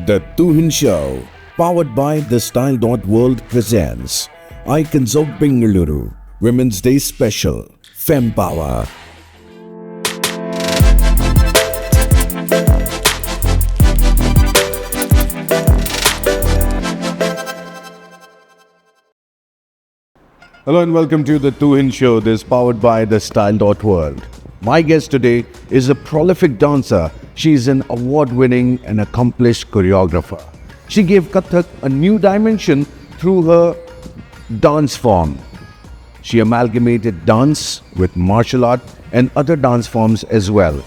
The Tuhin Show, powered by TheStyle.World presents Icons of Bengaluru, Women's Day Special, Fem Power. Hello and welcome to the Tuhin Show. This is powered by TheStyle.World. My guest today is a prolific dancer. She's an award-winning and accomplished choreographer. She gave Kathak a new dimension through her dance form. She amalgamated dance with martial art and other dance forms as well.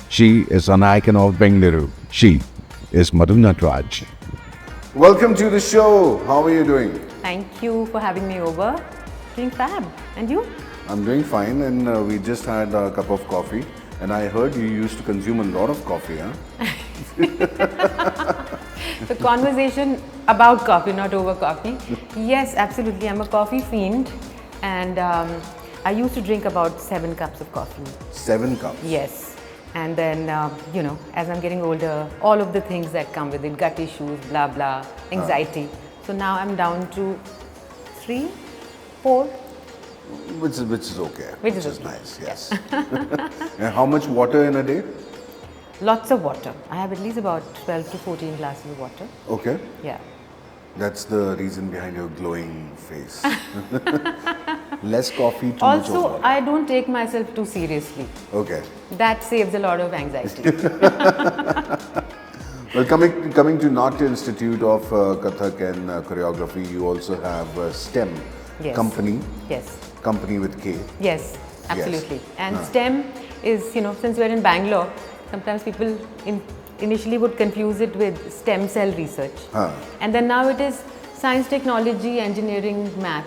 She is an icon of Bengaluru. She is Madhu Natrajan. Welcome to the show. How are you doing? Thank you for having me over. Doing fab. And you? I'm doing fine, and we just had a cup of coffee. And I heard you used to consume a lot of coffee, huh? The conversation about coffee, not over coffee. Yes, absolutely. I'm a coffee fiend, and I used to drink about 7 cups of coffee. 7 cups? Yes. And then, as I'm getting older, all of the things that come with it, gut issues, blah, blah, anxiety. So now I'm down to 3, 4. Which is okay. Which is okay. Nice, yes. And how much water in a day? Lots of water. I have at least about 12 to 14 glasses of water. Okay. Yeah. That's the reason behind your glowing face. Less coffee, too much of Also, water. I don't take myself too seriously. Okay. That saves a lot of anxiety. Well, coming to Natya Institute of Kathak and Choreography, you also have STEM company. Yes. Company with K. Yes, absolutely. Yes. And STEM is, since we're in Bangalore, sometimes people initially would confuse it with stem cell research. And then now it is science, technology, engineering, math.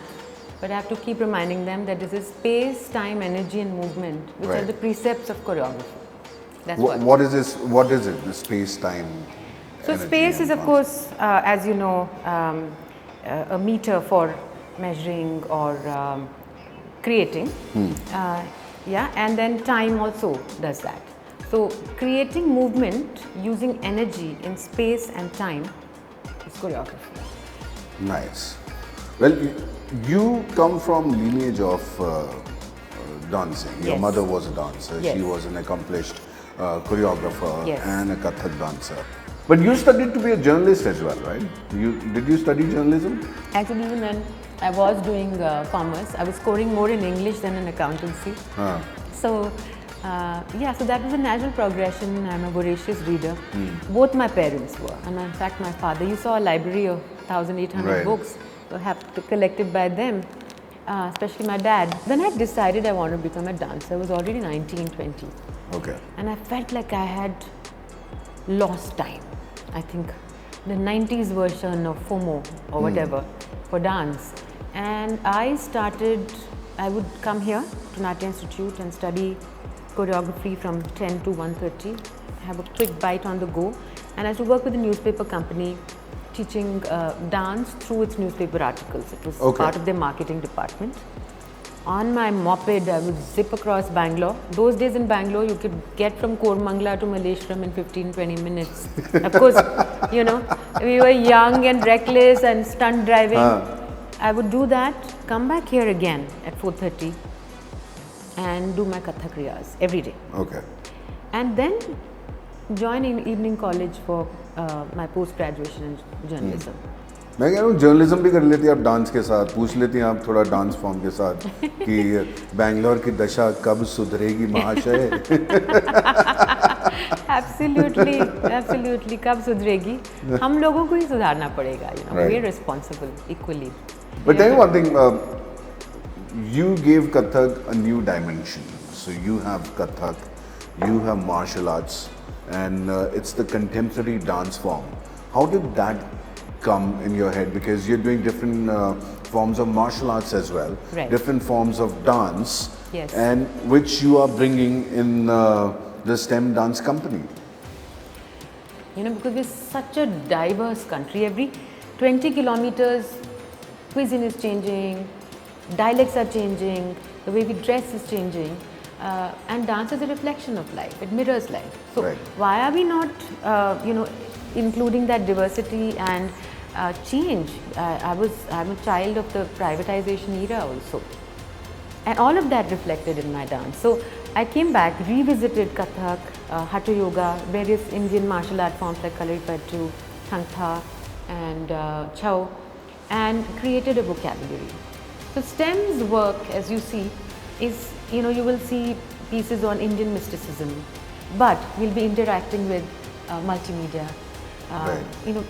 But I have to keep reminding them that this is space, time, energy and movement, which are the precepts of choreography. That's what is this? What is it? The space, time, so space is, of course, as you know, a meter for measuring or creating. And then time also does that. So creating movement using energy in space and time is choreography. Nice. Well, you come from lineage of dancing. Your mother was a dancer. She was an accomplished choreographer and a Kathak dancer. But you studied to be a journalist as well, right? Did you study journalism? Actually, even when I was doing commerce, I was scoring more in English than in accountancy. So, so that was a natural progression. I'm a voracious reader. Both my parents were. And in fact, my father, you saw a library of 1,800 books collected by them, especially my dad. Then I decided I wanted to become a dancer. I was already 19, 20. Okay. And I felt like I had lost time. I think the 90s version of FOMO or whatever for dance. And I would come here to Natya Institute and study choreography from 10 to 1:30, have a quick bite on the go, and I used to work with a newspaper company teaching dance through its newspaper articles. It was part of their marketing department. On my moped, I would zip across Bangalore. Those days in Bangalore, you could get from Kormangla to Malleshwaram in 15-20 minutes. Of course, we were young and reckless and stunt driving. I would do that, come back here again at 4:30 and do my Kathak riyas every day. Okay. And then join in evening college for my post-graduation in journalism. मैं कह रहा हूँ journalism भी कर लेती हैं आप dance के साथ, पूछ लेती हैं आप थोड़ा डांस फॉर्म के साथ कि बैंगलोर की दशा कब सुधरेगी महाशय. Absolutely, कब सुधरेगी? हम लोगों को ही सुधारना पड़ेगा. We are responsible equally. But tell me one thing, you gave Kathak a new dimension. So you have Kathak, you have martial arts, and it's the contemporary dance form. How did that come in your head? Because you're doing different forms of martial arts as well, different forms of dance, and which you are bringing in the STEM dance company. Because we're such a diverse country. Every 20 kilometers, cuisine is changing, dialects are changing, the way we dress is changing. And dance is a reflection of life. It mirrors life. So why are we not, including that diversity and change. I'm a child of the privatization era also. And all of that reflected in my dance. So I came back, revisited Kathak, Hatha Yoga, various Indian martial art forms like Kalaripattu, Thangtha and Chau, and created a vocabulary. So STEM's work, as you see, is, you know, you will see pieces on Indian mysticism, but we'll be interacting with multimedia. Right. You know,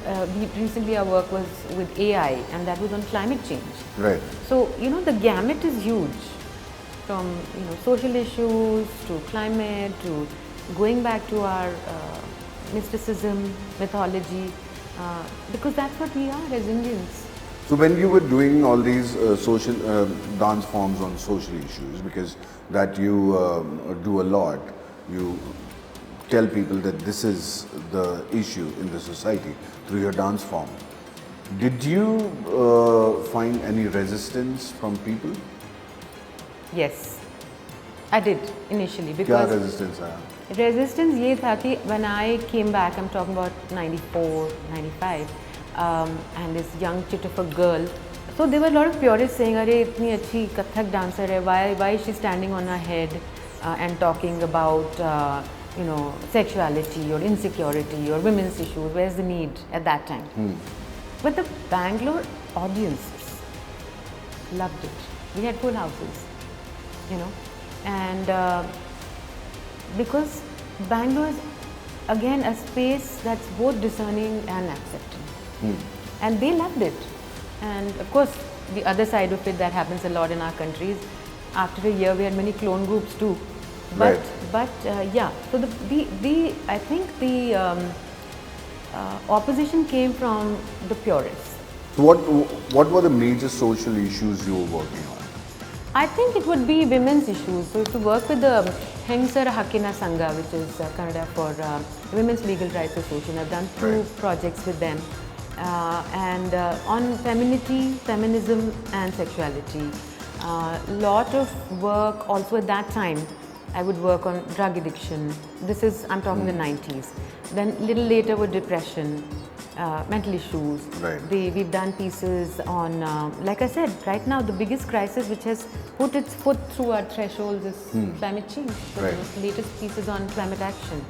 recently our work was with AI, and that was on climate change. Right. So, you know, the gamut is huge, from, you know, social issues to climate to going back to our mysticism, mythology, because that's what we are as Indians. So when you were doing all these social dance forms on social issues, because that you do a lot, you tell people that this is the issue in the society through your dance form. Did you find any resistance from people? Yes, I did initially, क्या because resistance आया? resistance ये था कि when I came back, I'm talking about 94, 95, and this young chit of a girl. So there were a lot of purists saying, "अरे इतनी अच्छी Kathak dancer है, why is she standing on her head and talking about you know, sexuality or insecurity or women's issues? Where's the need at that time?" But the Bangalore audiences loved it. We had full houses, you know, and because Bangalore is again a space that's both discerning and accepting, and they loved it. And of course, the other side of it that happens a lot in our countries. After a year, we had many clone groups too. But yeah, so I think the opposition came from the purists. So what were the major social issues you were working on? I think it would be women's issues. So to work with the Hengsar Hakina Sangha, which is Kannada for Women's Legal Rights Association. I've done two projects with them, and on femininity, feminism and sexuality. Lot of work also at that time. I would work on drug addiction. This is, I'm talking the 90s. Then little later with depression, mental issues. Right. We've done pieces on, like I said, right now the biggest crisis which has put its foot through our thresholds is climate change. So the latest pieces on climate action.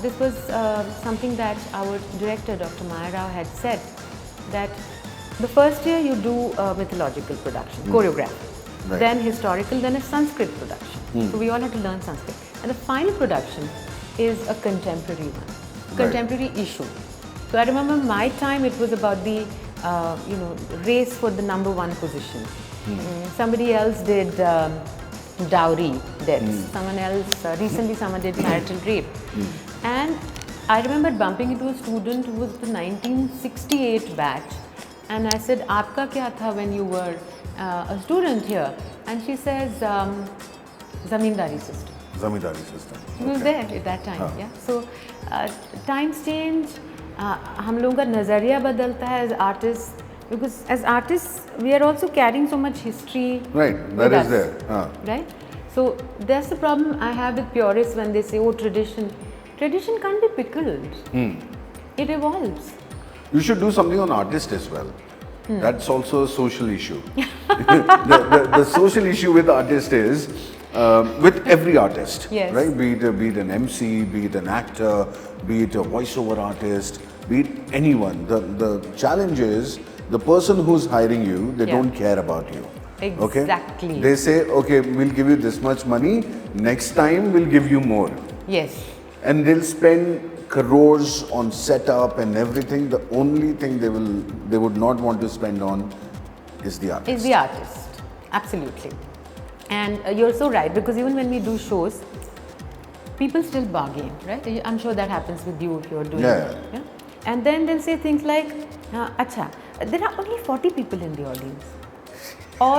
This was something that our director, Dr. Maya Rao, had said, that the first year you do mythological production, choreography. Right. Then historical, then a Sanskrit production. So we all had to learn Sanskrit. And the final production is a contemporary one, contemporary issue. So I remember my time, it was about the you know, race for the #1 position. Somebody else did dowry deaths. Someone else, recently someone did marital rape. And I remember bumping into a student who was the 1968 batch. And I said, "Aapka kya tha when you were a student here?" And she says, "Zamindari system." Zamindari system. She was there at that time. Yeah. So times change. हम लोगों का नज़रिया बदलता है as artists, because as artists we are also carrying so much history. Right. That is there. Right. So that's the problem I have with purists when they say, "Oh, tradition." Tradition can't be pickled. It evolves. You should do something on artists as well. That's also a social issue. the social issue with artists is, with every artist, Yes. right? Be it an MC, be it an actor, be it a voiceover artist, be it anyone. The challenge is the person who's hiring you, they don't care about you. Exactly. Okay? They say, "Okay, we'll give you this much money. Next time we'll give you more." Yes. And they'll spend crores on setup and everything. The only thing they would not want to spend on is the artist. Is the artist. Absolutely. And you're so right, because even when we do shows, people still bargain, right? I'm sure that happens with you if you're doing it. And then they'll say things like, "Acha, there are only 40 people in the audience." Or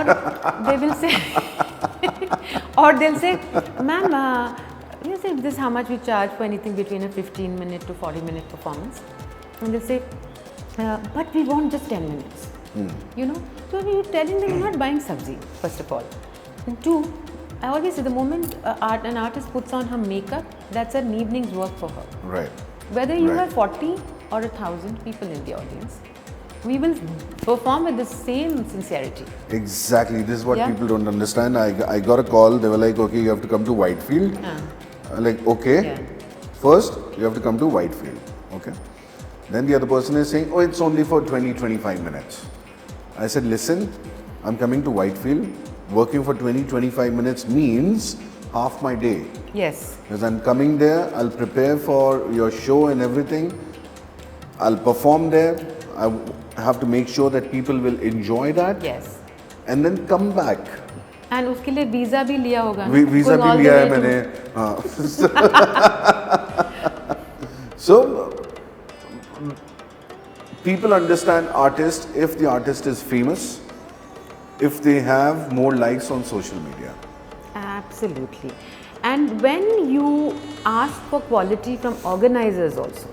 they will say, or they'll say, "Ma'am, you say this is how much we charge for anything between a 15-minute to 40-minute performance." And they'll say, "But we want just 10 minutes." You know, so you're telling them you're not buying sabzi, first of all. And two, I always say the moment an artist puts on her makeup, that's an evening's work for her. Right. Whether you have 40 or 1,000 people in the audience, we will perform with the same sincerity. Exactly. This is what Yeah. people don't understand. I got a call. They were like, okay, you have to come to Whitefield. Like, okay. Yeah. First, you have to come to Whitefield. Okay. Then the other person is saying, oh, it's only for 20-25 minutes. I said, listen, I'm coming to Whitefield. Working for 20-25 minutes means half my day. Yes. Because I'm coming there, I'll prepare for your show and everything. I'll perform there. I have to make sure that people will enjoy that. Yes. And then come back. And उसके लिए visa भी लिया होगा ना? Visa Going भी all the लिया है way to- मैंने. So people understand artists if the artist is famous, if they have more likes on social media. Absolutely. And when you ask for quality from organizers also,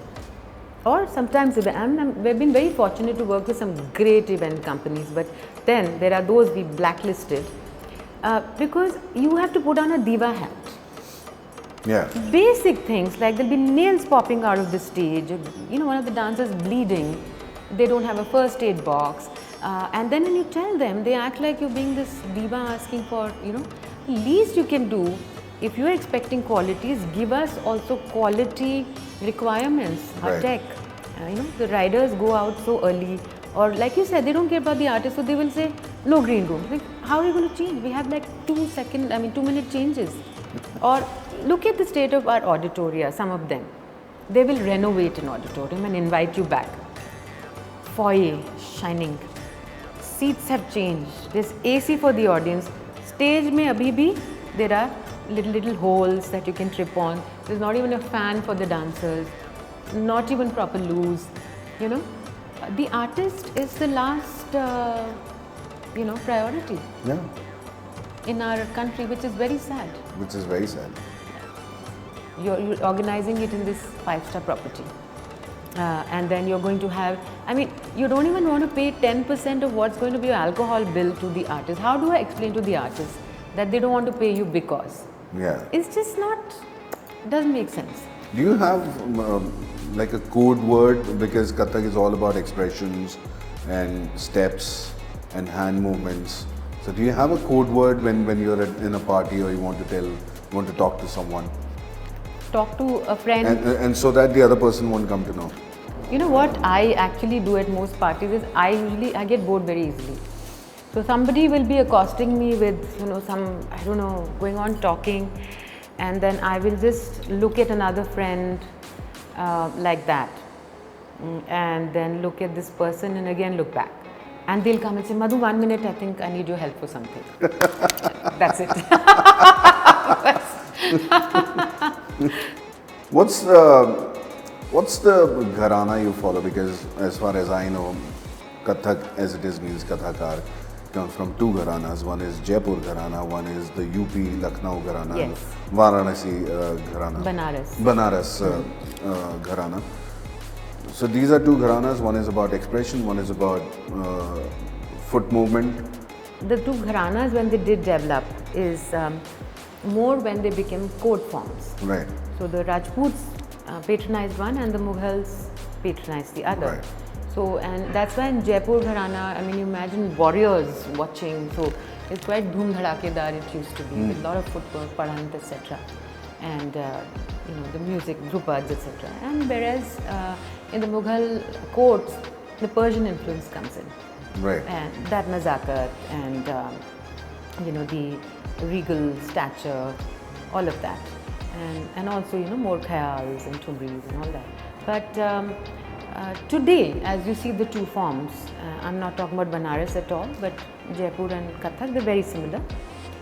or sometimes we've been very fortunate to work with some great event companies, but then there are those we blacklisted because you have to put on a diva hat. Yeah. Basic things like there'll be nails popping out of the stage, one of the dancers bleeding, they don't have a first aid box, and then when you tell them, they act like you're being this diva asking for, the least you can do if you're expecting quality is give us also quality requirements, our Right. tech. The riders go out so early, or like you said, they don't care about the artist, so they will say no green room. Like, how are you going to change? We have like 2-minute changes. Or look at the state of our auditoria, some of them. They will renovate an auditorium and invite you back. Foyer, shining. Seats have changed. There's AC for the audience. Stage mein abhi bhi, there are little holes that you can trip on. There's not even a fan for the dancers. Not even proper loos. The artist is the last, priority Yeah. in our country, which is very sad. Which is very sad. You're organizing it in this 5-star property, and then you're going to have, you don't even want to pay 10% of what's going to be your alcohol bill to the artist. How do I explain to the artist that they don't want to pay you because? Yeah. It's just doesn't make sense. Do you have like a code word, because Kathak is all about expressions and steps and hand movements? So do you have a code word when you're in a party or you want to talk to someone, Talk to a friend. and so that the other person won't come to know? You know what I actually do at most parties is I get bored very easily. So somebody will be accosting me with going on talking, and then I will just look at another friend like that, and then look at this person and again look back, and they'll come and say, Madhu, 1 minute, I think I need your help for something. That's it. What's the gharana you follow? Because as far as I know, Kathak as it is means Kathakar comes from two gharanas. One is Jaipur gharana, one is the UP Lucknow gharana, Yes. Varanasi gharana, Banaras gharana. So these are two gharanas. One is about expression, one is about foot movement. The two gharanas, when they did develop, is more when they became court forms. Right. So the Rajputs patronized one and the Mughals patronized the other. Right. So, and that's why in Jaipur Gharana, you imagine warriors watching. So it's quite dhoom dhadakkedar it used to be, with a lot of footwork, parant, etc. And the music, drupads, etc. And whereas in the Mughal courts, the Persian influence comes in. Right. And that nazakat and the regal stature, all of that, and also more khayals and thumris and all that. But today, as you see the two forms, I'm not talking about Banaras at all, but Jaipur and Kathak, they're very similar.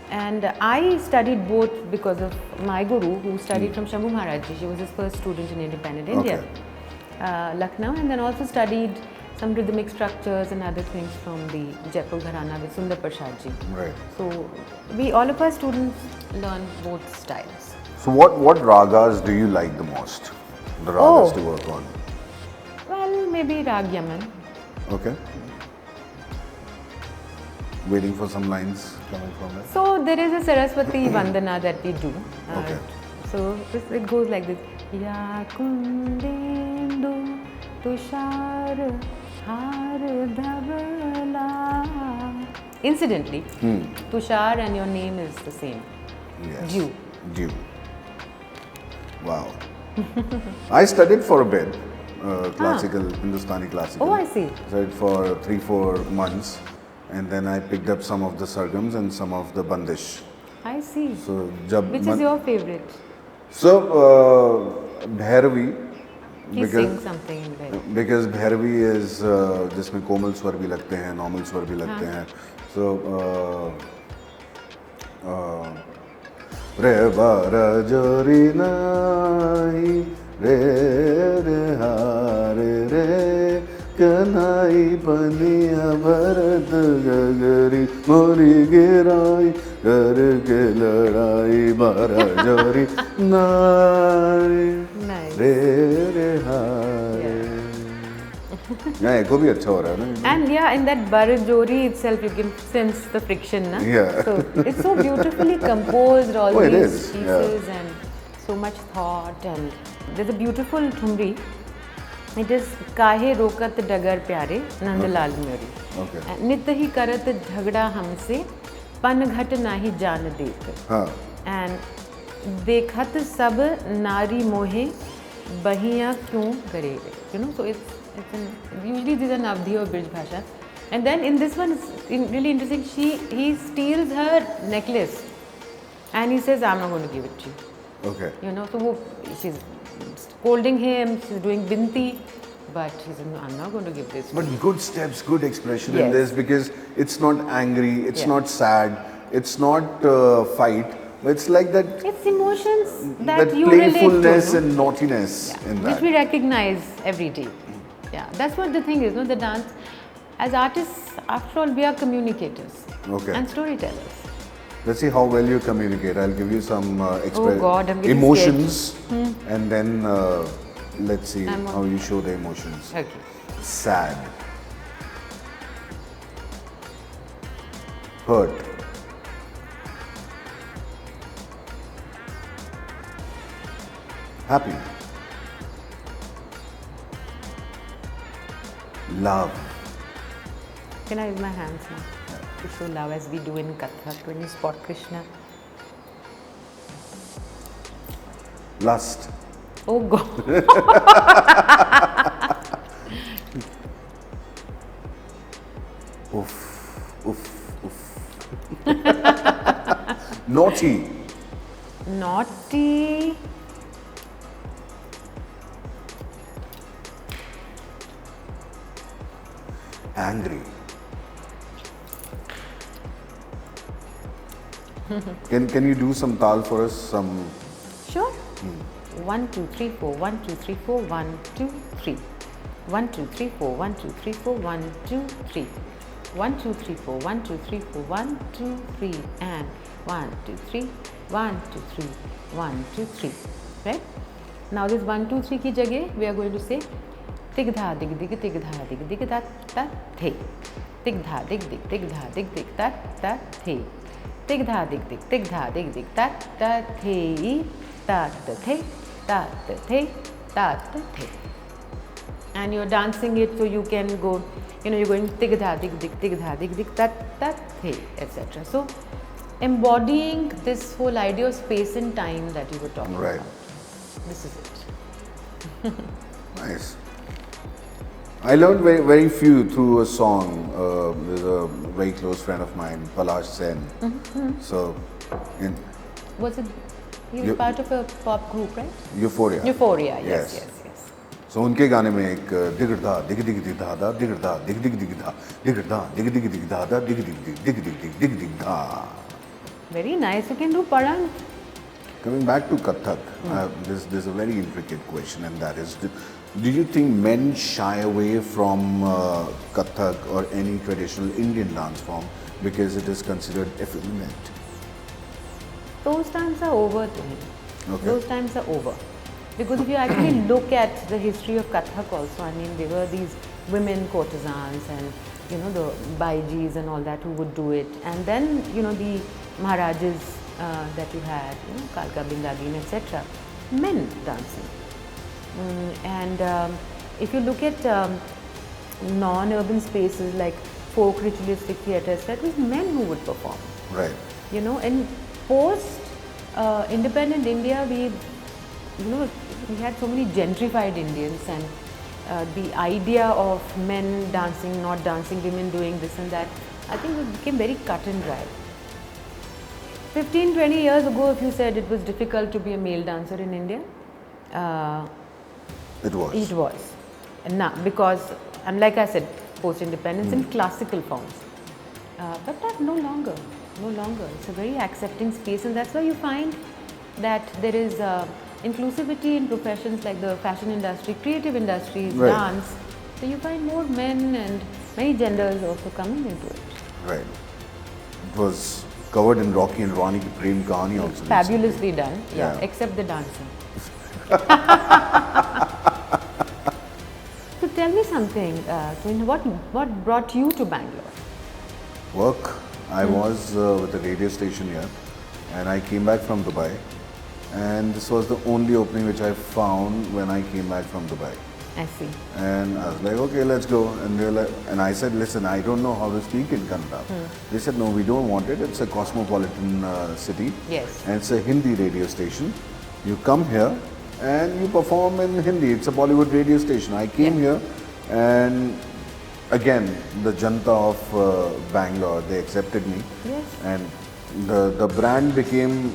And I studied both because of my guru, who studied from Shambhu Maharaj. She was his first student in independent India, Lucknow, and then also studied some rhythmic structures and other things from the Jaipur Gharana with Sundar Prasad ji. Right. So all of our students learn both styles. So what ragas do you like the most? The ragas to work on? Well, maybe Rag Yaman. Okay. Waiting for some lines coming from it. So there is a Saraswati Vandana that we do. Okay. So it goes like this. Ya kundendu Tushar हार धवला. Incidentally, Tushar and your name is the same. Yes. Dew. Dew. Wow. I studied for a bit, classical, Hindustani classical. Oh, I see. Studied for 3-4 months, and then I picked up some of the sargams and some of the bandish. I see. So, Which is your favorite? So, Bhairavi. Please sing something in there. Because Bhairavi is जिसमें कोमल स्वर भी लगते हैं, normal स्वर भी लगते हैं. So, रे बार जोरी नाई रे रे हारे रे कनाई पनिया भरत गगरी मोरी गिराई करके लड़ाई बारा जोरी नाई Nice. रे रे हारे. Yeah, एको भी अच्छा हो रहा है ना. And yeah, in that Barajori itself, you can sense the friction, na? Yeah. So it's so beautifully composed, all Oh, it these is, pieces, and so much thought. And there's a beautiful thumri. It is काहे रोकत डगर प्यारे Nandlal म्योरी. Okay. नित ही करत झगड़ा हमसे पन घट नाही जान देत. हाँ. And देखत सब नारी मोहे बहिया क्यों करे. You know, so it's usually these are Navdhi or Brij Bhasha. And then in this one, it's really interesting. He steals her necklace, and he says, "I'm not going to give it to you." Okay. You know, so she's scolding him. She's doing binti, but he says, "No, I'm not going to give this." But good steps, good expression in Yes. this, because it's not angry, it's Yeah. not sad, it's not fight. It's like that. It's emotions that That you relate to, playfulness no? and naughtiness in Which that. we recognize every day. Yeah, that's what the thing is, no? The dance, as artists, after all, we are communicators Okay. and storytellers. Let's see how well you communicate. I'll give you some Oh God, I'm getting emotions, and then let's see I'm on- how you show the emotions. Okay. Sad, hurt, happy, love, Can I use my hands now to show love as we do in Kathak when you spot Krishna? lust, Oh God. oof, oof, oof. Naughty, Naughty. angry. Can you do some tal for us? Some Sure. 1, 2, 3, 4. 1, 2, 3, 4. 1, 2, 3. 1, 2, 3, 4. 1, 2, 3, 4. 1, 2, 3. 1, 2, 3, 4. 1, 2, 3, 4. 1, 2, 3. And 1, 2, 3. 1, 2, 3. 1, 2, 3. Right? Now this 1, 2, 3 ki jagah we are going to say tigdha dig dig tigdha dig dig tat tat the. Tigdha dig dig tigdha dig dig tat tat the. Tigdha dig dig tigdha dig dig tat tat the. Tat the tat the tat the. And you're dancing it so you can go, you know, you're going tigdha dig dig tat tat the, etc. So embodying this whole idea of space and time that you were talking Right. about. This is it. nice. I learned very few through a song. There's a very close friend of mine, Palash Sen. So, in Was it, he was You- part of a pop group, right? Euphoria. Euphoria, yes, Yes. yes, yes. So उनके गाने में एक दिगड़दा दिग दिग दिग धादा दिगड़दा दिग दिग दिग धा दिगड़दा दिग दिग दिग धादा दिग दिग दिग दिग दिग दिग दिग दिग धा. Very nice. You can do Parang. Coming back to Kathak, there's a very intricate question, and that is, do you think men shy away from Kathak or any traditional Indian dance form because it is considered effeminate? Those times are over to him. Okay. Those times are over. Because if you actually look at the history of Kathak also, I mean, there were these women courtesans and, you know, the Baijis and all that who would do it. And then, you know, the Maharajas that you had, you know, Kalka Bindagin, etc. Men dancing. if you look at non-urban spaces like folk ritualistic theatres, that was men who would perform. Right. You know, in post independent India, we had so many gentrified Indians, and the idea of men dancing, not dancing, women doing this and that, I think it became very cut and dry. 15, 20 years ago, if you said it was difficult to be a male dancer in India, It was. it was. And now, because, and like I said, post-independence in classical forms. But that no longer. It's a very accepting space, and that's why you find that there is inclusivity in professions like the fashion industry, creative industries, Right. dance. So you find more men and many genders also coming into it. Right. It was covered in Rocky and Ronnie ki Prem Kahani also. Fabulously done, Yeah. except the dancing. So tell me something, Tuhin, what brought you to Bangalore? Work. I was with a radio station here, and I came back from Dubai, and this was the only opening which I found when I came back from Dubai. I see. And I was like, okay, let's go. And they were like, and I said, listen, I don't know how to speak in Kannada. They said, no, we don't want it. It's a cosmopolitan city. Yes. And it's a Hindi radio station. You come here and you perform in Hindi. It's a Bollywood radio station. I came here, and again, the Janta of Bangalore, they accepted me. Yes. And the brand became,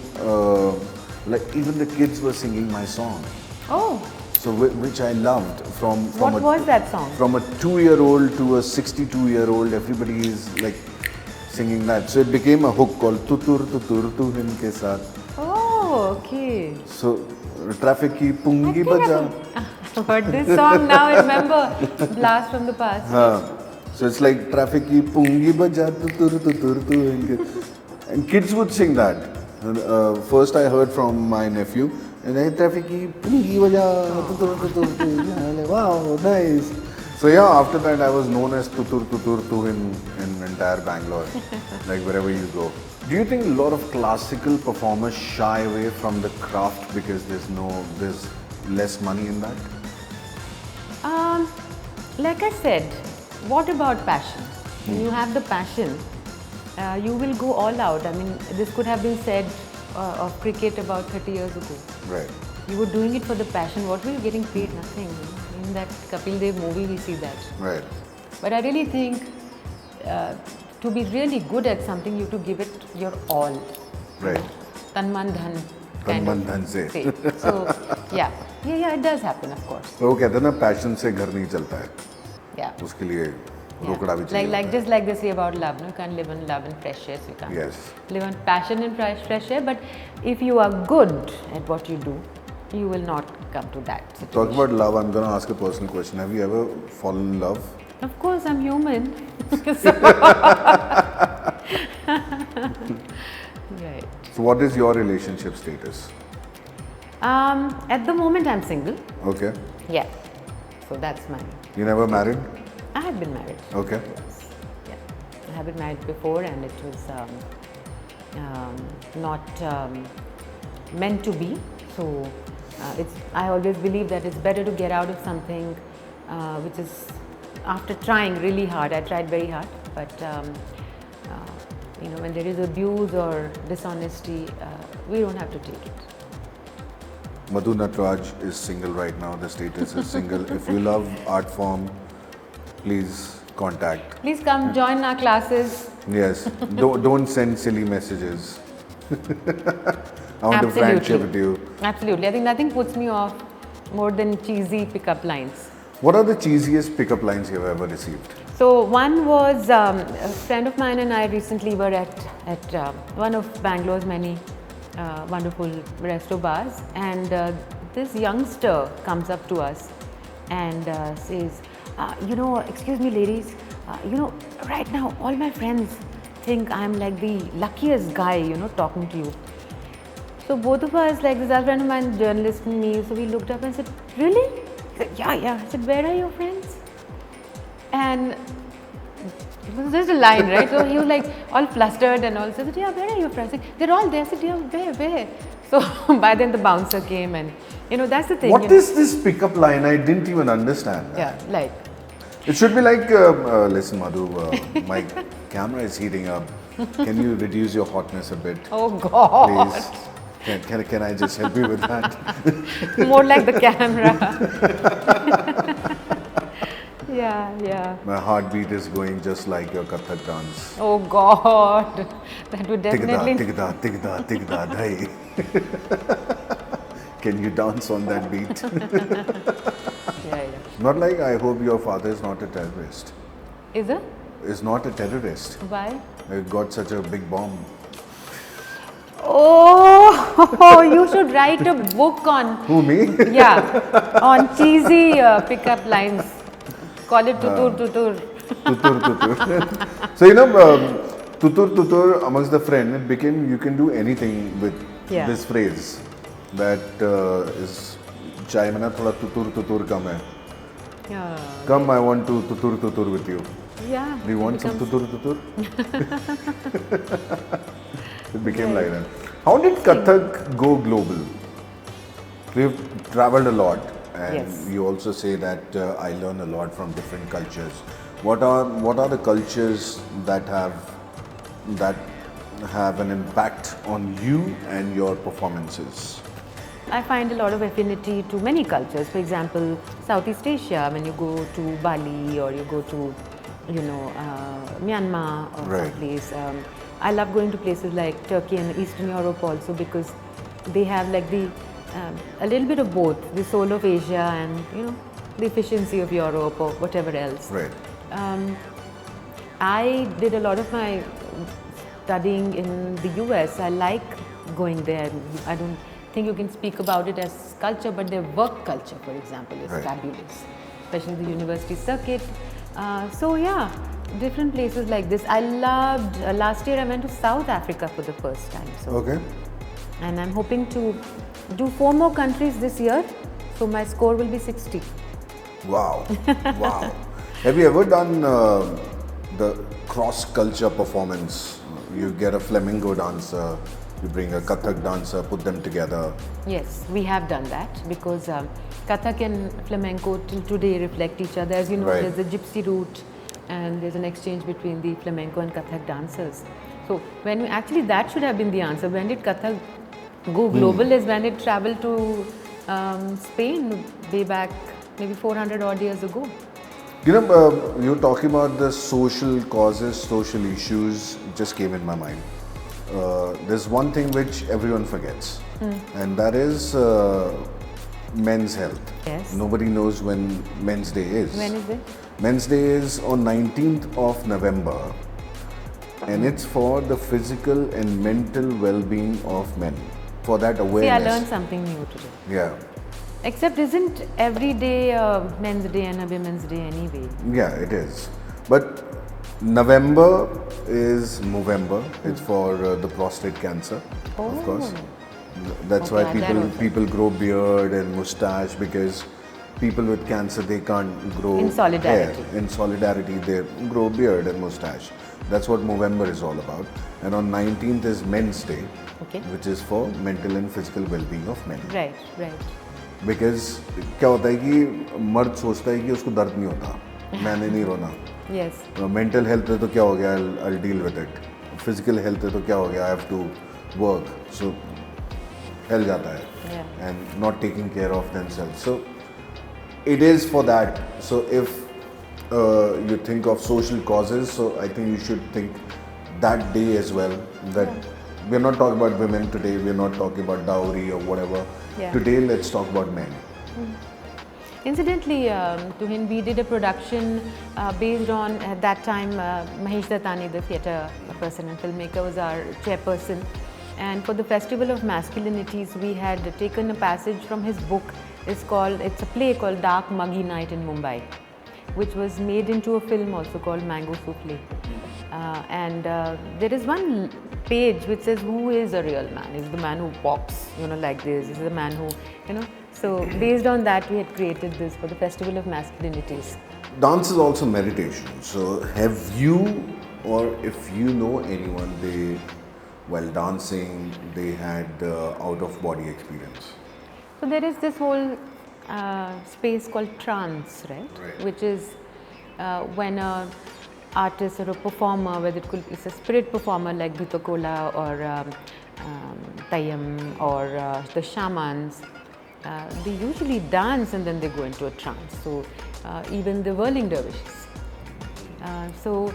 like even the kids were singing my song. Oh, So which I loved from what a, was that song? From a 2-year-old to a 62-year-old, everybody is like singing that. So it became a hook called Tutur Tutur Tuhin ke saath. Oh, okay. So traffic ki pungi baja. I've heard this song now, I remember Blast from the Past. So it's like traffic ki pungi baja tutur tutur tuhin ke. And kids would sing that. First I heard from my nephew. And then traffic ki pungi baja tutur tutur tuhin. I'm like, wow, nice. So yeah, after that I was known as Tutur Tutur Tuhin in entire Bangalore, like wherever you go. Do you think a lot of classical performers shy away from the craft because there's less money in that? Like I said, what about passion? When you have the passion, you will go all out. I mean, this could have been said of cricket about 30 years ago. Right. You were doing it for the passion. What were you getting paid? Nothing. In that Kapil Dev movie, we see that. Right. But I really think to be really good at something, you have to give it your all. Right. Tan man dhan. Tan man dhan se. say. So, yeah, it does happen, of course. तो वो कहते हैं ना passion से घर नहीं चलता है, Yeah. उसके लिए Yeah. रोकड़ा भी चाहिए Like होता just like they say about love, no? You can't live on love and fresh air. So you can't Yes. live on passion and fresh air. But if you are good at what you do, you will not come to that है. situation. Talk about love. I'm gonna ask a personal question. Have you ever fallen in love? Of course, I'm human. Right. So what is your relationship status? At the moment, I'm single. Okay. Yeah. So that's mine. You never married? I have been married. Okay. Yeah. I have been married before, and it was not meant to be. So I always believe that it's better to get out of something which is after trying really hard. I tried very hard, but when there is abuse or dishonesty, we don't have to take it. Madhu Natraj is single right now. The status is single. If you love art form, please contact. Please come join our classes. Yes. Don't send silly messages. I want a Absolutely. friendship with you. Absolutely. I think nothing puts me off more than cheesy pickup lines. What are the cheesiest pickup lines you've ever received? So one was a friend of mine and I recently were at one of Bangalore's many wonderful resto bars, and this youngster comes up to us and says, excuse me ladies, right now all my friends think I'm like the luckiest guy, talking to you. So both of us, like this other friend of mine, journalist and me, so we looked up and said, really? He said, yeah. I said, where are your friends? And it was just a line, right? So he was like all flustered and all. So I said, yeah, where are your friends? They're all there. I said, yeah, where? So by then the bouncer came and That's the thing. What is this pickup line? I didn't even understand. Yeah, like. It should be like, listen, Madhu, my camera is heating up. Can you reduce your hotness a bit? Oh God. Please. Can I just help you with that? More like the camera. Yeah. My heartbeat is going just like your Kathak dance. Oh God. That would definitely. Tigda, dhai. Can you dance on that beat? Yeah. Not like, I hope your father is not a terrorist. Is it? Is not a terrorist. Why? He got such a big bomb. Oh, you should write a book on. Who, me? Yeah, on cheesy pickup lines. Call it tutur tutur. Tutur. So, tutur tutur amongst the friend, it became, you can do anything with this phrase. That is, chai mein na thoda tutur tutur kam hai. Yeah. Come, I want to tutur tutur with you. Yeah. Do you want some tutur tutur? It became like that. How did Kathak go global? You've traveled a lot, and you also say that I learn a lot from different cultures. What are the cultures that have an impact on you and your performances? I find a lot of affinity to many cultures. For example, Southeast Asia, when you go to Bali or you go to, Myanmar or someplace. I love going to places like Turkey and Eastern Europe also, because they have like a little bit of both, the soul of Asia and the efficiency of Europe or whatever else. Right. I did a lot of my studying in the US. I like going there. I don't think you can speak about it as culture, but their work culture, for example, is fabulous, especially the university circuit. Different places like this. I loved, last year I went to South Africa for the first time. Okay. And I'm hoping to do 4 more countries this year, so my score will be 60. Wow. Wow. Have you ever done the cross-culture performance? You get a flamenco dancer, you bring a Kathak dancer, put them together. Yes, we have done that, because Kathak and flamenco till today reflect each other. As you know, there's the gypsy route and there's an exchange between the flamenco and Kathak dancers. So that should have been the answer. When did Kathak go global? Is when it traveled to Spain way back maybe 400 odd years ago. You're talking about the social causes, social issues, just came in my mind. There's one thing which everyone forgets, and that is men's health. Yes. Nobody knows when Men's Day is. When is it? Men's Day is on 19th of November, and it's for the physical and mental well-being of men, for that awareness. See, I learned something new today. Yeah. Except isn't every day Men's Day and a Women's Day anyway? Yeah, it is. But November is Movember. It's for the prostate cancer, of course. That's why people grow beard and mustache, because people with cancer, they can't grow in solidarity. hair. In solidarity, they grow beard and mustache. That's what Movember is all about. And on 19th is Men's Day, which is for mental and physical well-being of men. Right. Because क्या होता है कि मर्द सोचता है कि उसको दर्द नहीं होता, मैंने नहीं रोना. Yes. Mental health है तो क्या हो गया, I'll deal with it. Physical health है तो क्या हो गया, I have to work. So फैल जाता है. And not taking care of themselves. So it is for that. So if you think of social causes, so I think you should think that day as well. That we're not talking about women today, we're not talking about dowry or whatever. Today, let's talk about men. Incidentally, Tuhin, we did a production based on, at that time, Mahesh Dattani, the theatre person and filmmaker, was our chairperson. And for the Festival of Masculinities, we had taken a passage from his book. It's a play called Dark Muggy Night in Mumbai, which was made into a film also called Mango Souffle. And there is one page which says, who is a real man? Is the man who walks, like this? Is the man who, So based on that, we had created this for the Festival of Masculinities. Dance is also meditation. So have you, or if you know anyone, while dancing, they had out-of-body experience? So there is this whole space called trance, right? Right. Which is when a artist or a performer, whether it's a spirit performer like Bhutakola or Tayyam or the shamans, they usually dance and then they go into a trance. So even the whirling dervishes. So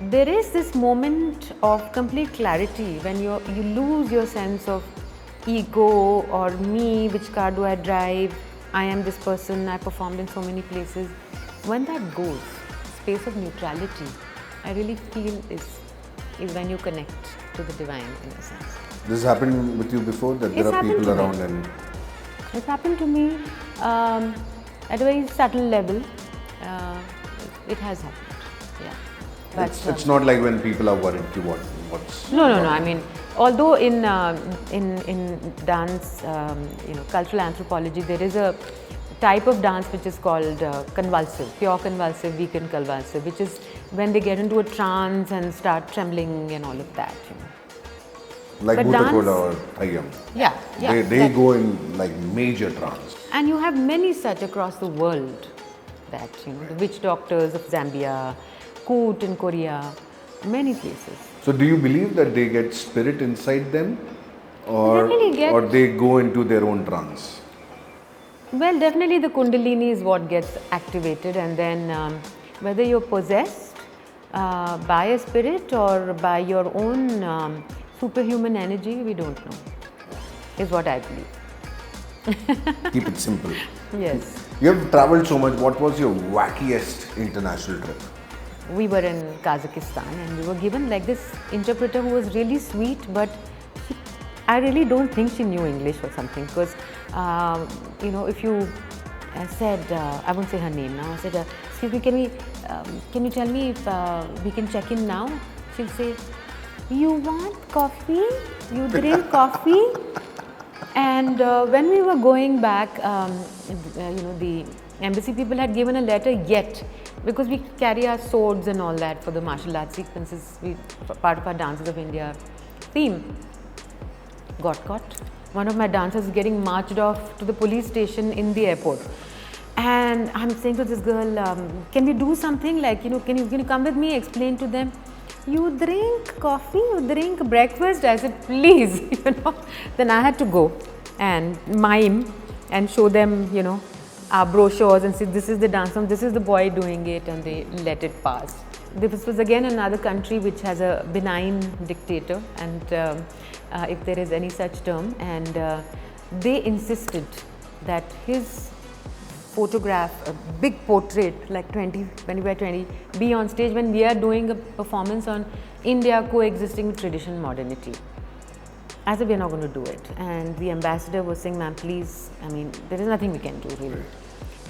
there is this moment of complete clarity when you lose your sense of ego or me, which car do I drive, I am this person, I performed in so many places. When that goes, space of neutrality, I really feel is when you connect to the divine in a sense. This happened with you before, that there It's are people happened to me. around and It's happened to me at a very subtle level. It has happened, yeah. But, it's not like when people are worried what's... No. I mean, although in dance, cultural anthropology, there is a type of dance which is called convulsive, pure convulsive, weakened convulsive, which is when they get into a trance and start trembling and all of that. Like But Bhutakola or dance- Tayyam. Yeah. They go in like major trance. And you have many such across the world. That the witch doctors of Zambia, Koot in Korea, many places. So do you believe that they get spirit inside them, or Definitely get- or they go into their own trance? Well, definitely the Kundalini is what gets activated, and then whether you're possessed by a spirit or by your own superhuman energy, we don't know, is what I believe. Keep it simple. Yes. You have traveled so much. What was your wackiest international trip? We were in Kazakhstan and we were given like this interpreter who was really sweet, but I really don't think she knew English or something, because if you said, I won't say her name now, I said, excuse me, can you tell me if we can check in now? She'll say, you want coffee? You drink coffee? And when we were going back, the embassy people had given a letter yet, because we carry our swords and all that for the martial arts sequences, part of our Dances of India theme. Got caught. One of my dancers is getting marched off to the police station in the airport. And I'm saying to this girl, can we do something like, can you come with me, explain to them? You drink coffee, you drink breakfast? I said, please, Then I had to go and mime and show them, our brochures and say, this is the dance form, this is the boy doing it, and they let it pass. This was again another country which has a benign dictator, and if there is any such term, and they insisted that his photograph, a big portrait like 20 by 20, be on stage when we are doing a performance on India coexisting with tradition and modernity. I said, we are not going to do it. And the ambassador was saying, ma'am, please, I mean, there is nothing we can do really.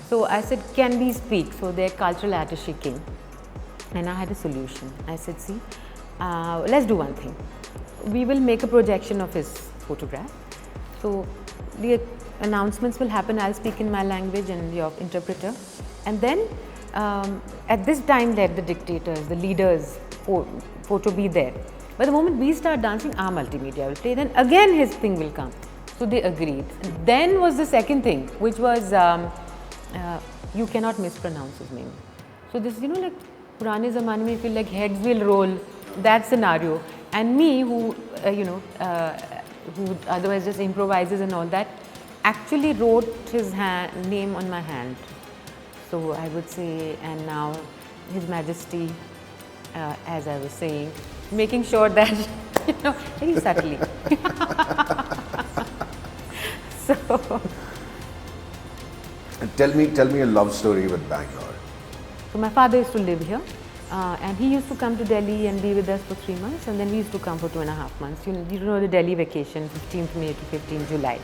So I said, can we speak? So their cultural attaché came and I had a solution. I said, see, let's do one thing. We will make a projection of his photograph. So the announcements will happen, I'll speak in my language and your interpreter. And then at this time, let the dictators, the leaders, photo be there. But the moment we start dancing, our multimedia will play, then again his thing will come. So they agreed. And then was the second thing, which was you cannot mispronounce his name. So this, like Purane Zamane mein, feel like heads will roll, that scenario. And me, who otherwise just improvises and all that, actually wrote his name on my hand. So I would say, and now His Majesty, as I was saying, making sure that, very subtly. So, Tell me a love story with Bangalore. so my father used to live here, and he used to come to Delhi and be with us for 3 months, and then we used to come for 2.5 months. You know the Delhi vacation, 15th May to 15th July.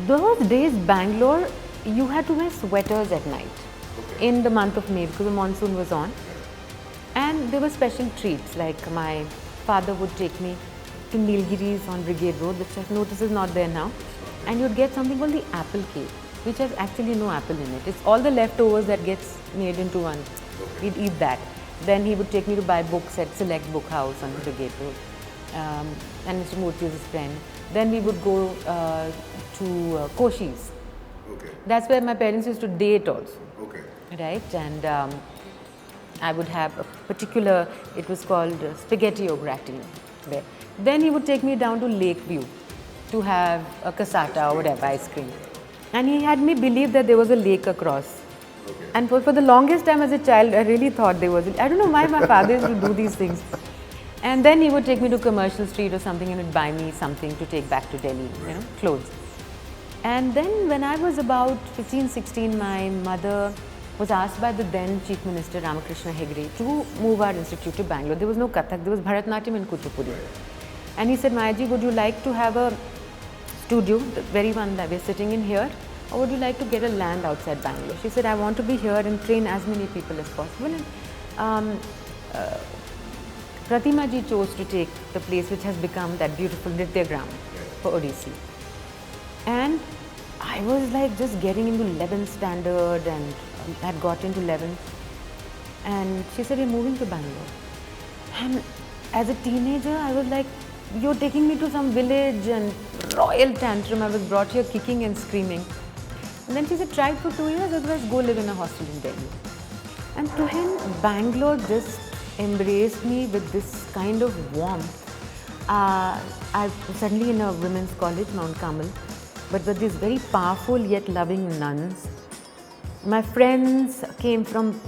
Those days, Bangalore, you had to wear sweaters at night in the month of May because the monsoon was on. And there were special treats, like my father would take me to Nilgiris on Brigade Road, which I've noticed is not there now. And you'd get something called the apple cake, which has actually no apple in it. It's all the leftovers that gets made into one. We'd eat that. Then he would take me to buy books at Select Book House on Brigade Road. and Mr. Murthy is his friend. Then we would go to Koshi's. Okay. That's where my parents used to date also. Okay. Right, and I would have a particular, it was called spaghetti au gratin there. Then he would take me down to Lakeview to have a cassata or whatever, ice cream. And he had me believe that there was a lake across. Okay. And for the longest time as a child, I really thought there was, I don't know why my father used to do these things. And then he would take me to Commercial Street or something and would buy me something to take back to Delhi, clothes. And then when I was about 15, 16, my mother was asked by the then Chief Minister Ramakrishna Hegde to move our institute to Bangalore. There was no Kathak, there was Bharatnatyam and Kuchipudi. And he said, Mayaji, would you like to have a studio, the very one that we're sitting in here, or would you like to get a land outside Bangalore? She said, I want to be here and train as many people as possible. And Pratima ji chose to take the place which has become that beautiful Nritya Gram for Odissi. And I was like just getting into 11th standard and had got into 11th. And she said, you're moving to Bangalore. And as a teenager, I was like, you're taking me to some village and royal tantrum. I was brought here kicking and screaming. And then she said, try it for 2 years, otherwise go live in a hostel in Delhi. And to him, Bangalore just embraced me with this kind of warmth. I was suddenly in a women's college, Mount Carmel, but with these very powerful yet loving nuns. My friends came from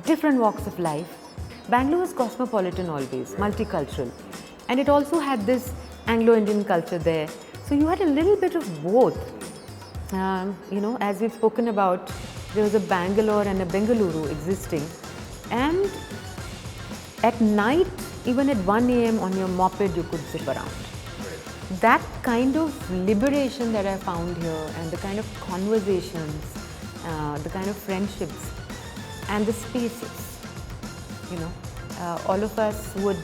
different walks of life. Bangalore was cosmopolitan always, multicultural. And it also had this Anglo-Indian culture there. So you had a little bit of both. As we've spoken about, there was a Bangalore and a Bengaluru existing. And at night, even at 1 a.m. on your moped, you could zip around. That kind of liberation that I found here, and the kind of conversations, the kind of friendships, and the spaces, all of us would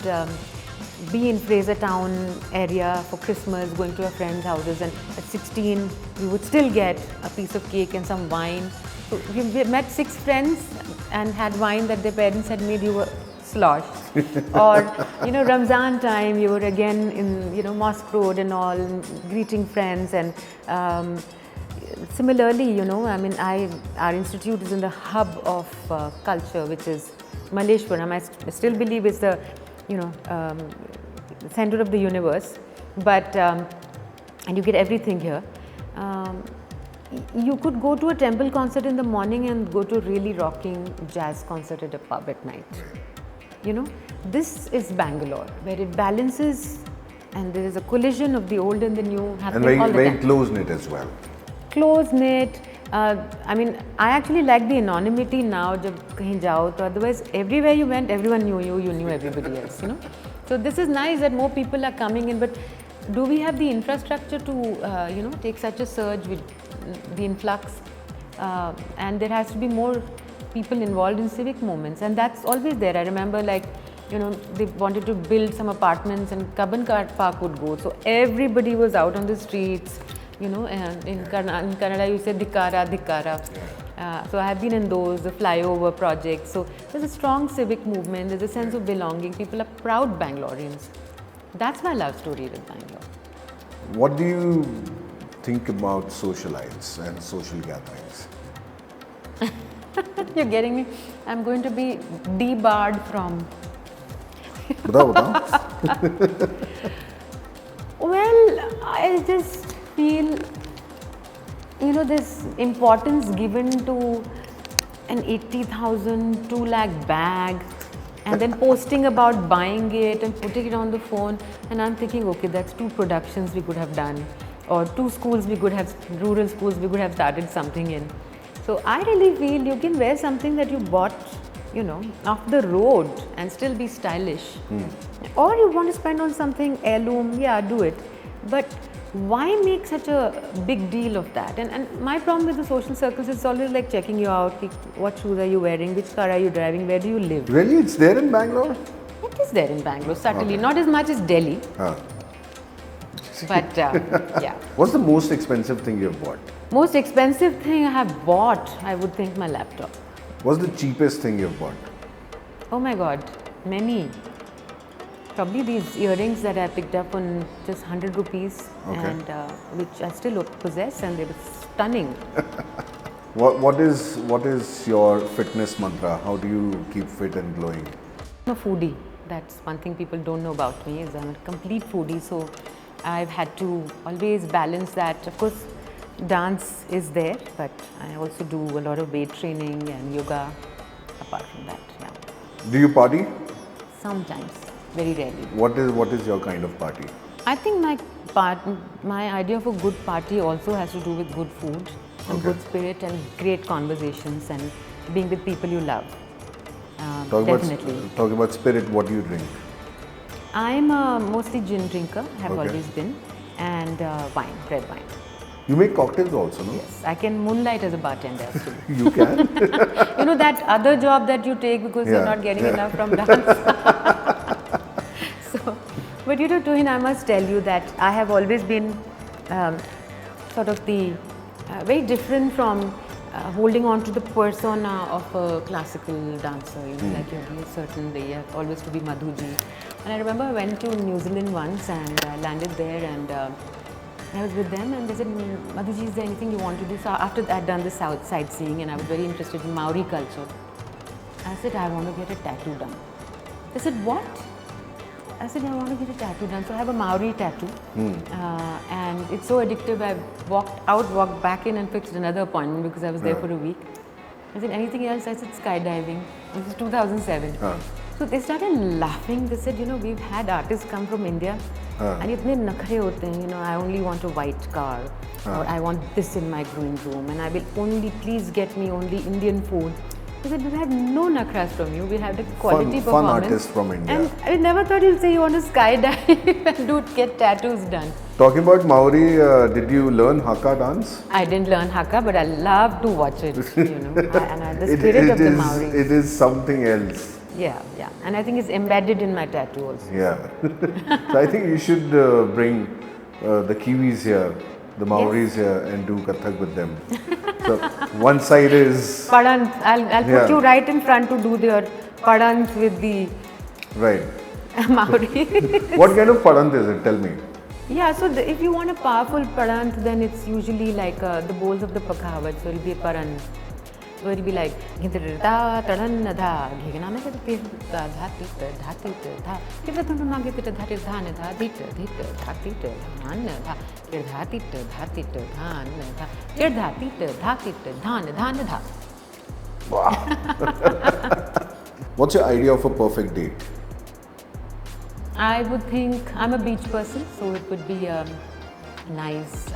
be in Fraser Town area for Christmas, going to our friends' houses, and at 16, we would still get a piece of cake and some wine. So we met 6 friends and had wine that their parents had made. You were slosh. Or, Ramzan time, you were again in, Mosque Road and all, greeting friends. And similarly, our institute is in the hub of culture, which is Malleshwaram. I still believe it's the, center of the universe. But, and you get everything here. You could go to a temple concert in the morning and go to a really rocking jazz concert at a pub at night. This is Bangalore, where it balances and there is a collision of the old and the new happening all the time. And very close-knit as well. Close-knit. I actually like the anonymity now, jab kahin jao, to otherwise everywhere you went, everyone knew you, you knew everybody else, So this is nice that more people are coming in, but do we have the infrastructure to, take such a surge with the influx? And there has to be more people involved in civic movements, and that's always there. I remember, they wanted to build some apartments, and Kabban Park would go. So everybody was out on the streets, and in Kannada you say Dikara, Dikara. So I have been in those, the flyover projects. So there's a strong civic movement, there's a sense of belonging. People are proud Bangaloreans. That's my love story with Bangalore. What do you think about socialites and social gatherings? You're getting me? I'm going to be debarred from. Batao. Well, I just feel, this importance given to an 80,000, 2 lakh bag, and then posting about buying it and putting it on the phone. And I'm thinking, okay, that's 2 productions we could have done, or 2 schools we could have, rural schools we could have started something in. So I really feel you can wear something that you bought, off the road and still be stylish. Or you want to spend on something heirloom, yeah, do it. But why make such a big deal of that? And my problem with the social circles is always like checking you out. What shoes are you wearing? Which car are you driving? Where do you live? Really? It's there in Bangalore? It is there in Bangalore, certainly. Not as much as Delhi. But yeah. What's the most expensive thing you've bought? Most expensive thing I have bought, I would think my laptop. What's the cheapest thing you've bought? Oh my God, many. probably these earrings that I picked up on just 100 rupees, Okay. and which I still possess, and they were stunning. What is your fitness mantra? How do you keep fit and glowing? I'm a foodie. That's one thing people don't know about me, is I'm a complete foodie. So I've had to always balance that. Of course, dance is there, but I also do a lot of weight training and yoga. Apart from that, yeah, Do you party? sometimes, very rarely. What is your kind of party? I think my idea of a good party also has to do with good food and Okay. good spirit and great conversations and being with people you love. Definitely. Talk about spirit. What do you drink? I'm a mostly gin drinker, have Okay. always been, and wine, red wine. You make cocktails also, no? Yes, I can moonlight as a bartender actually. You can. You know that other job that you take because you're Yeah, not getting yeah. enough from dance. So, but you know, Tuhin, I must tell you that I have always been sort of the very different from holding on to the persona of a classical dancer. You know, like you have a certain way. You have always to be Madhuji. And I remember I went to New Zealand once and I landed there and. I was with them and they said, Madhuji, is there anything you want to do? So after I'd done the south sightseeing and I was very interested in Maori culture, I said, I want to get a tattoo done. They said, what? I said, I want to get a tattoo done. So I have a Maori tattoo and it's so addictive. I walked out, walked back in and fixed another appointment because I was there for a week. I said, anything else? I said, skydiving. This is 2007. So they started laughing. They said, you know, we've had artists come from India and itne nakhre hote hain, you know, I only want a white car or I want this in my growing room and I will only, please get me only Indian food. I said, we had no nakhras from you. We had a quality Fun performance. artists from India. And I never thought you'd say you want to skydive and get tattoos done. Talking about Maori, did you learn Haka dance? I didn't learn Haka, but I love to watch it, you know, the spirit of the Maori. It is something else. Yeah, yeah. And I think it's embedded in my tattoo also. Yeah. So I think you should bring the Kiwis here, the Maoris here, and do Kathak with them. So one side is Padant. I'll put you right in front to do their Padant with the right. Maori. What kind of padant is it? Tell me. Yeah, so if you want a powerful Padant, then it's usually like the bowls of the Pakhavat. So it'll be a Padant. So it'll be like da tadan da ghigna me ke da dhati dhati dha ke da na ge te dhati dhane dha dit dhati dhan dha ke dhati dhati dhan dha ke dhati dhati dhan dhan dha. Wow. What's your idea of a perfect date? I would think I'm a beach person, so it would be a nice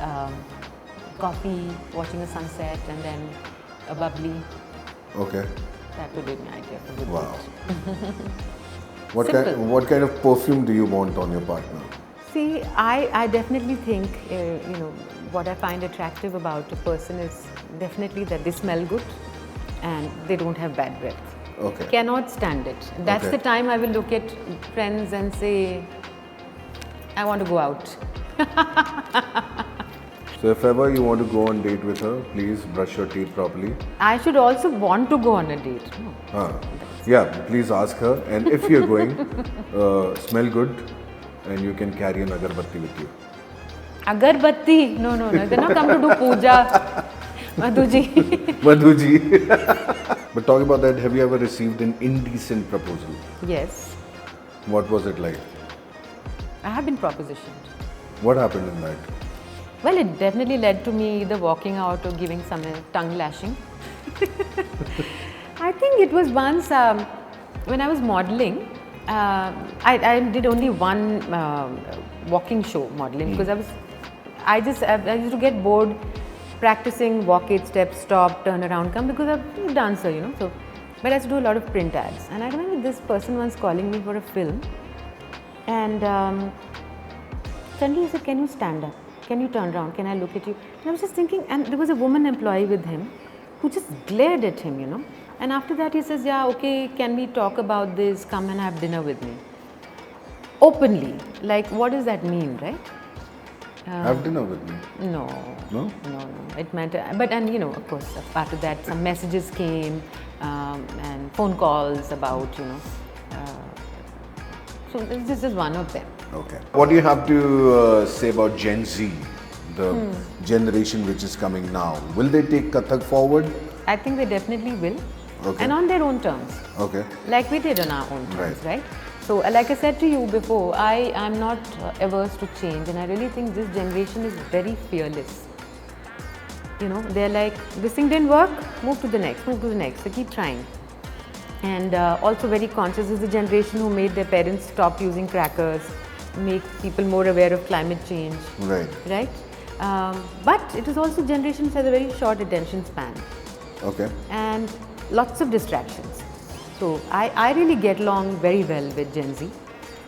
coffee, watching the sunset, and then a bubbly. Okay. That would be my idea of a good Wow. date. Simple. What kind of perfume do you want on your partner? See, I definitely think, you know, what I find attractive about a person is definitely that they smell good and they don't have bad breath. Okay. Cannot stand it. That's Okay. the time I will look at friends and say, I want to go out. So if ever you want to go on date with her, please brush your teeth properly. I should also want to go on a date. No. Yeah, please ask her. And if you're going, smell good, and you can carry an agarbatti with you. Agarbatti? No. They're not come to do puja. Madhuji. Madhuji. But talking about that, have you ever received an indecent proposal? Yes. What was it like? I have been propositioned. What happened in that? Well, it definitely led to me either walking out or giving some tongue lashing. I think it was once when I was modeling. I did only one walking show modeling because I used to get bored practicing walk 8 steps, stop, turn around, come because I'm a dancer, you know. So, but I used to do a lot of print ads. And I remember this person once calling me for a film, and suddenly he said, "Can you stand up? Can you turn around? Can I look at you?" And I was just thinking, and there was a woman employee with him who just glared at him, you know. And after that he says, "Yeah, okay, can we talk about this? Come and have dinner with me." Openly. Like, what does that mean, right? Have dinner with me. No. No? No. It meant, and you know, of course, after that some messages came and phone calls about, you know, So this is one of them. Okay. What do you have to say about Gen Z, the generation which is coming now? Will they take Kathak forward? I think they definitely will. Okay. And on their own terms. Okay. Like we did on our own terms, right? So like I said to you before, I am not averse to change, and I really think this generation is very fearless. You know, they're like, this thing didn't work, move to the next, they keep trying. And also very conscious is the generation who made their parents stop using crackers, make people more aware of climate change. Right. Right? But it is also generation which has a very short attention span. Okay. And lots of distractions. So I really get along very well with Gen Z.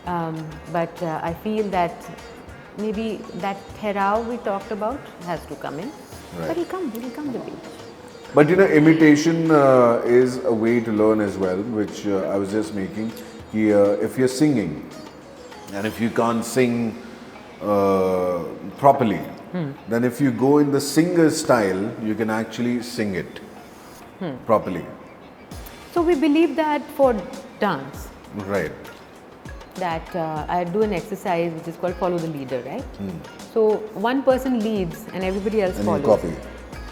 But I feel that maybe that therao we talked about has to come in. Right. But it'll come with age. But you know, imitation is a way to learn as well, which I was just making. If you're singing, and if you can't sing properly, then if you go in the singer style, you can actually sing it properly. So we believe that for dance, Right. that I do an exercise which is called follow the leader, right? So one person leads and everybody else And follows. you copy.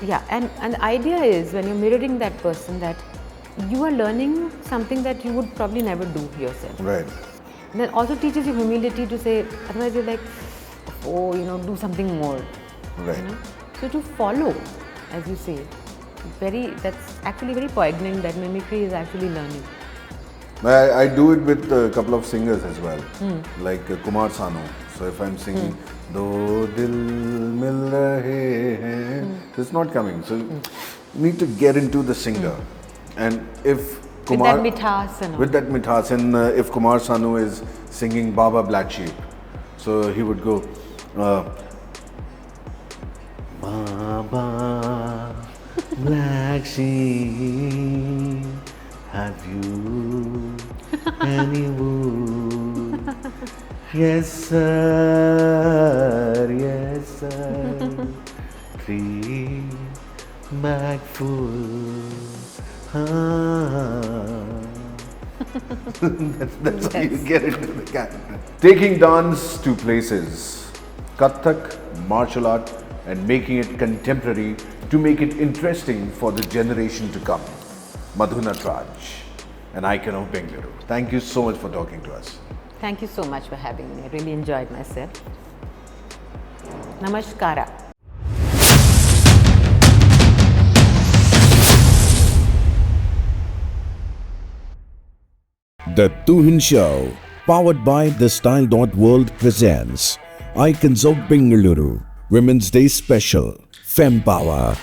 Yeah, and the idea is when you're mirroring that person, that you are learning something that you would probably never do yourself. Right. And then also teaches you humility to say, otherwise you're like, oh, you know, do something more. Right. You know? So to follow, as you say, that's actually very poignant that mimicry is actually learning. I do it with a couple of singers as well, like Kumar Sanu. So if I'm singing, Do Dil Mil Rahe Hain, it's not coming. So you need to get into the singer. And if Kumar... With that mithas and all. With that mithas. And if Kumar Sanu is singing Baba Black Sheep, so he would go, Baba Black Sheep, have you any wood? Yes, sir, yes, sir. Tree bag full. That's how you get into the character. Taking dance to places, Kathak, martial art, and making it contemporary to make it interesting for the generation to come. Madhu Natrajan, an icon of Bengaluru. Thank you so much for talking to us. Thank you so much for having me. I really enjoyed myself. Namaskara. The Tuhin Show, powered by TheStyle.World presents Icons of Bengaluru, Women's Day Special, Fem Power.